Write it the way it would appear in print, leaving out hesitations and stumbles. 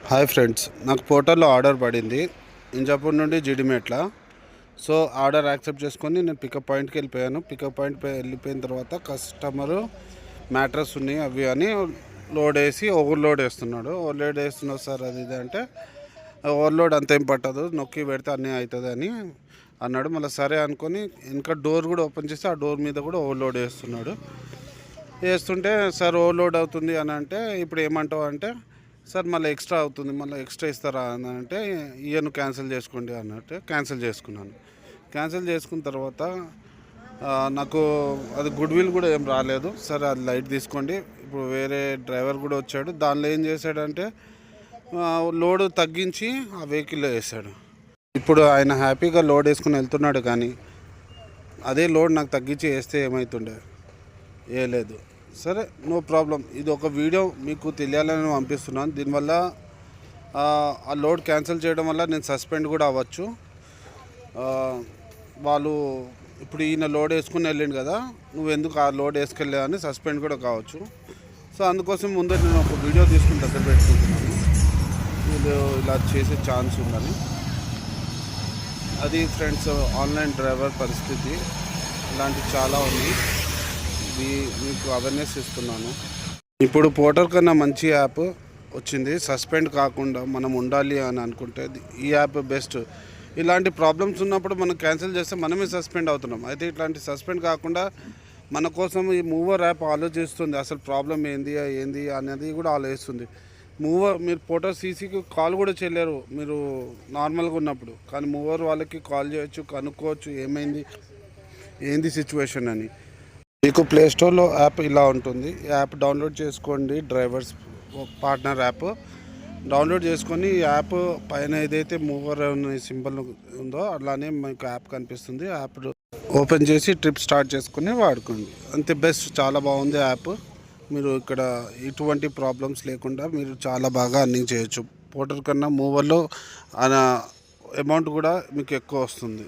Hi friends, నాకు పోర్టల్లో order పడింది ఇంజాపూర్ నుండి జిడిమెట్ల. సో ఆర్డర్ యాక్సెప్ట్ చేసుకొని నేను పికప్ పాయింట్కి వెళ్ళిపోయాను. పికప్ పాయింట్ వెళ్ళిపోయిన తర్వాత కస్టమరు మ్యాట్రస్ ఉన్నాయి అవి అని లోడ్ వేసి ఓవర్లోడ్ వేస్తున్నాడు. ఓవర్లోడ్ వేస్తున్నాడు సార్ అది ఇది అంటే, ఓవర్లోడ్ అంతేం పట్టదు, నొక్కి పెడితే అన్నీ అవుతుంది అని అన్నాడు. మళ్ళీ సరే అనుకొని ఇంకా డోర్ కూడా ఓపెన్ చేస్తే ఆ డోర్ మీద కూడా ఓవర్లోడ్ వేస్తున్నాడు. వేస్తుంటే సార్ ఓవర్లోడ్ అవుతుంది అని అంటే, ఇప్పుడు ఏమంటావు అంటే, సార్ మళ్ళీ ఎక్స్ట్రా అవుతుంది, మళ్ళీ ఎక్స్ట్రా ఇస్తారా అని అంటే, ఇయర్ను క్యాన్సిల్ చేసుకోండి అన్నట్టు క్యాన్సిల్ చేసుకున్నాను. క్యాన్సిల్ చేసుకున్న తర్వాత నాకు అది గుడ్ విల్ కూడా ఏం రాలేదు. సరే అది లైట్ తీసుకోండి. ఇప్పుడు వేరే డ్రైవర్ కూడా వచ్చాడు. దానిలో ఏం చేశాడంటే లోడ్ తగ్గించి ఆ వెహికల్లో వేసాడు. ఇప్పుడు ఆయన హ్యాపీగా లోడ్ వేసుకుని వెళ్తున్నాడు, కానీ అదే లోడ్ నాకు తగ్గించి వేస్తే ఏమవుతుండే, ఏ లేదు. సరే, నో ప్రాబ్లం. ఇది ఒక వీడియో మీకు తెలియాలని పంపిస్తున్నాను. దీనివల్ల ఆ లోడ్ క్యాన్సిల్ చేయడం వల్ల నేను సస్పెండ్ కూడా అవ్వచ్చు. వాళ్ళు ఇప్పుడు ఈయన లోడ్ వేసుకుని వెళ్ళిండు కదా, నువ్వు ఎందుకు ఆ లోడ్ వేసుకెళ్ళా అని సస్పెండ్ కూడా కావచ్చు. సో అందుకోసం ముందే నేను ఒక వీడియో తీసుకుని దగ్గర పెట్టుకుంటున్నాను, వీళ్ళు ఇలా చేసే ఛాన్స్ ఉందని. అది ఫ్రెండ్స్, ఆన్లైన్ డ్రైవర్ పరిస్థితి ఇలాంటివి చాలా ఉన్నాయి. మీకు అవేర్నెస్ ఇస్తున్నాను. ఇప్పుడు పోర్టర్ కన్నా మంచి యాప్ వచ్చింది. సస్పెండ్ కాకుండా మనం ఉండాలి అని అనుకుంటే ఈ యాప్ బెస్ట్. ఇలాంటి ప్రాబ్లమ్స్ ఉన్నప్పుడు మనం క్యాన్సిల్ చేస్తే మనమే సస్పెండ్ అవుతున్నాం. అయితే ఇట్లాంటి సస్పెండ్ కాకుండా మన కోసం ఈ మూవర్ యాప్ ఆలోచిస్తుంది. అసలు ప్రాబ్లం ఏంది అనేది కూడా ఆలోచిస్తుంది. మీరు పోర్టర్ సీసీకి కాల్ కూడా చేయలేరు మీరు నార్మల్గా ఉన్నప్పుడు, కానీ మూవర్ వాళ్ళకి కాల్ చేయొచ్చు, కనుక్కోవచ్చు ఏంది సిచ్యువేషన్ అని. మీకు ప్లేస్టోర్లో యాప్ ఇలా ఉంటుంది. యాప్ డౌన్లోడ్ చేసుకోండి. డ్రైవర్స్ పార్ట్నర్ యాప్ డౌన్లోడ్ చేసుకొని, యాప్ పైన ఏదైతే మూవర్ అనే సింబల్ ఉందో అలానే మీకు యాప్ కనిపిస్తుంది. యాప్ ఓపెన్ చేసి ట్రిప్ స్టార్ట్ చేసుకుని వాడుకోండి. అంతే, బెస్ట్. చాలా బాగుంది యాప్. మీరు ఇక్కడ ఎటువంటి ప్రాబ్లమ్స్ లేకుండా మీరు చాలా బాగా అర్నింగ్ చేయొచ్చు. పోర్టర్ కన్నా మూవర్లో అమౌంట్ కూడా మీకు ఎక్కువ వస్తుంది.